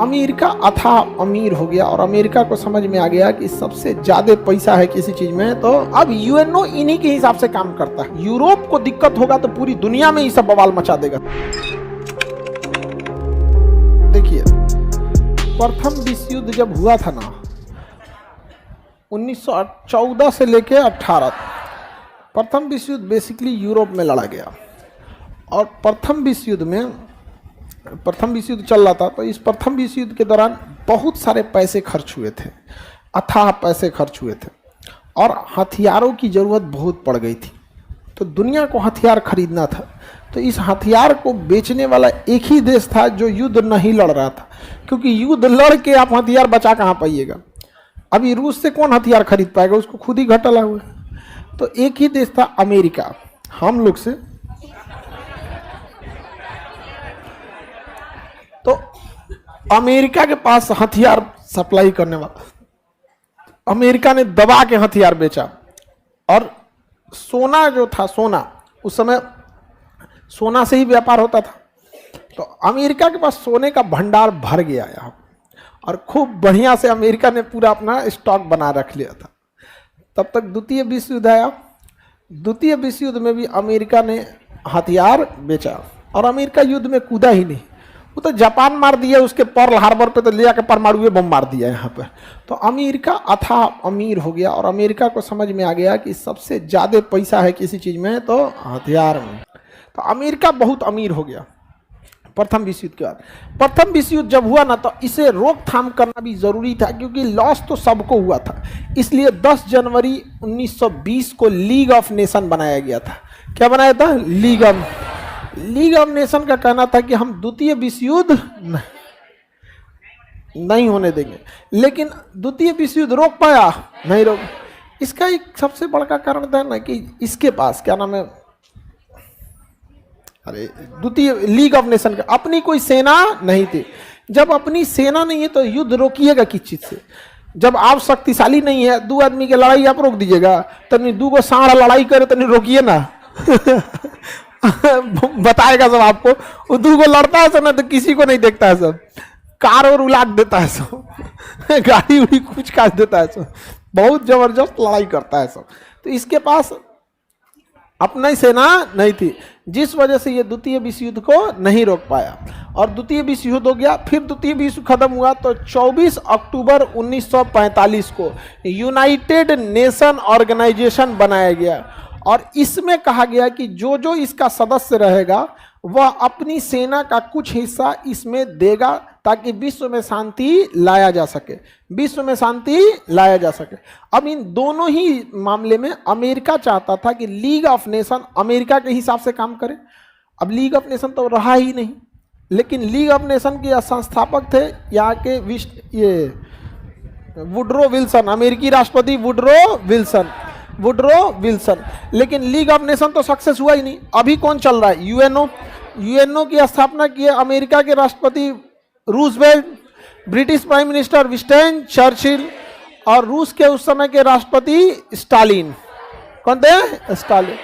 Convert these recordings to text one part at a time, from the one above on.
America अथाह अमीर हो गया और अमेरिका को समझ में आ गया कि सबसे ज्यादा पैसा है किसी चीज में, तो अब यूएनओ इन्हीं के हिसाब से काम करता है। यूरोप को दिक्कत होगा तो पूरी दुनिया में ये सब बवाल मचा देगा। देखिए, प्रथम विश्व युद्ध जब हुआ था ना 1914 से लेके 18, प्रथम विश्व युद्ध बेसिकली यूरोप में लड़ा गया। और प्रथम विश्व युद्ध चल रहा था, तो इस प्रथम विश्व युद्ध के दौरान बहुत सारे पैसे खर्च हुए थे, अथाह पैसे खर्च हुए थे और हथियारों की ज़रूरत बहुत पड़ गई थी। तो दुनिया को हथियार खरीदना था, तो इस हथियार को बेचने वाला एक ही देश था जो युद्ध नहीं लड़ रहा था, क्योंकि युद्ध लड़ के आप हथियार बचा कहाँ पाइएगा। अभी रूस से कौन हथियार खरीद पाएगा, उसको खुद ही घाटा लगा हुआ है। तो एक ही देश था अमेरिका, हम लोग से। तो अमेरिका के पास हथियार सप्लाई करने वाला, अमेरिका ने दबा के हथियार बेचा। और सोना जो था, सोना उस समय सोना से ही व्यापार होता था, तो अमेरिका के पास सोने का भंडार भर गया यहाँ और खूब बढ़िया से अमेरिका ने पूरा अपना स्टॉक बना रख लिया था। तब तक द्वितीय विश्व युद्ध आया। द्वितीय विश्व युद्ध में भी अमेरिका ने हथियार बेचा और अमेरिका युद्ध में कूदा ही नहीं, वो तो जापान मार दिया, उसके पर्ल हार्बर पे तो ले जाकर परमाणु बम मार दिया यहाँ पर। तो अमेरिका अथाह अमीर हो गया और अमेरिका को समझ में आ गया कि सबसे ज़्यादा पैसा है किसी चीज़ में तो हथियार में। तो अमेरिका बहुत अमीर हो गया प्रथम विश्व युद्ध के बाद। प्रथम विश्व युद्ध जब हुआ ना, तो इसे रोकथाम करना भी जरूरी था, क्योंकि लॉस तो सबको हुआ था। इसलिए 10 जनवरी 1920 को लीग ऑफ नेशन बनाया गया था। क्या बनाया था? लीग ऑफ नेशन का कहना था कि हम द्वितीय विश्व युद्ध नहीं होने देंगे। लेकिन द्वितीय विश्व युद्ध रोक पाया? नहीं रोक। इसका एक सबसे बड़ा कारण था ना कि इसके पास क्या नाम है, अरे द्वितीय लीग ऑफ नेशन का अपनी कोई सेना नहीं थी। जब अपनी सेना नहीं है तो युद्ध रोकिएगा किस चीज से? जब आप शक्तिशाली नहीं है, दो आदमी की लड़ाई आप रोक दीजिएगा, तनी दो को साढ़ा लड़ाई करे तनी रोकिए ना। बताएगा सब आपको, वो दो को लड़ता है सब ना, तो किसी को नहीं देखता है, सब कार और उलाट देता है, सब गाड़ी उड़ी कुछ काट देता है, सब बहुत जबरदस्त लड़ाई करता है सब। तो इसके पास अपना ही सेना नहीं थी, जिस वजह से ये द्वितीय विश्व युद्ध को नहीं रोक पाया और द्वितीय विश्व युद्ध हो गया। फिर द्वितीय विश्व खत्म हुआ तो 24 अक्टूबर 1945 को यूनाइटेड नेशन ऑर्गेनाइजेशन बनाया गया और इसमें कहा गया कि जो जो इसका सदस्य रहेगा वह अपनी सेना का कुछ हिस्सा इसमें देगा, ताकि विश्व में शांति लाया जा सके, विश्व में शांति लाया जा सके। अब इन दोनों ही मामले में अमेरिका चाहता था कि लीग ऑफ नेशन अमेरिका के हिसाब से काम करे। अब लीग ऑफ नेशन तो रहा ही नहीं, लेकिन लीग ऑफ नेशन के संस्थापक थे यहाँ के ये वुडरो विल्सन, अमेरिकी राष्ट्रपति वुडरो विल्सन। लेकिन लीग ऑफ नेशन तो सक्सेस हुआ ही नहीं। अभी कौन चल रहा है? यूएनओ की स्थापना की अमेरिका के राष्ट्रपति Roosevelt, British prime minister Winston Churchill और रूस के उस समय के राष्ट्रपति स्टालिन। कौन थे? स्टालिन।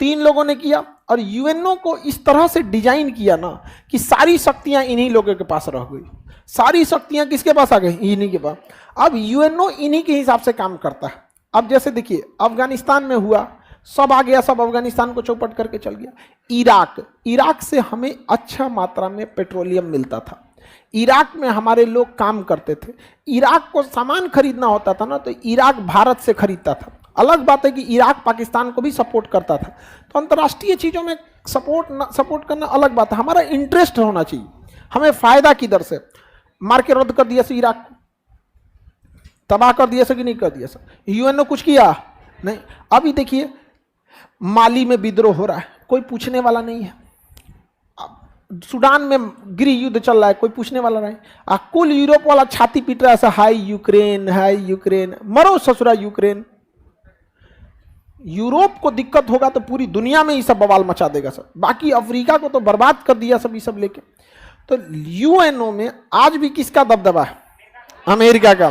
3 लोगों ने किया और यूएनओ को इस तरह से डिजाइन किया ना कि सारी शक्तियां इन्हीं लोगों के पास रह गई। सारी शक्तियां किसके पास आ गई? इन्हीं के पास। अब यूएनओ इन्हीं के हिसाब से काम करता है। अब जैसे देखिए, अफगानिस्तान में हुआ, सब आ गया, सब अफगानिस्तान को चौपट करके चल गया। इराक से हमें अच्छा मात्रा में पेट्रोलियम मिलता था, इराक में हमारे लोग काम करते थे। इराक को सामान खरीदना होता था ना, तो इराक भारत से खरीदता था। अलग बात है कि इराक पाकिस्तान को भी सपोर्ट करता था। तो अंतर्राष्ट्रीय चीज़ों में सपोर्ट करना अलग बात है, हमारा इंटरेस्ट होना चाहिए, हमें फायदा किधर से। मार के रद्द कर दिया से इराक को, तबाह कर दिया से कि नहीं कर दिया सर? यूएनओ कुछ किया नहीं। अभी देखिए, माली में विद्रोह हो रहा है, कोई पूछने वाला नहीं है। सूडान में गृह युद्ध चल रहा है, कोई पूछने वाला नहीं। कुल यूरोप वाला छाती पीट रहा है, हाय यूक्रेन, मरो ससुरा यूक्रेन। यूरोप को दिक्कत होगा तो पूरी दुनिया में ये सब बवाल मचा देगा सर। बाकी अफ्रीका को तो बर्बाद कर दिया सब, ये सब लेके। तो यूएनओ में आज भी किसका दबदबा है? अमेरिका का।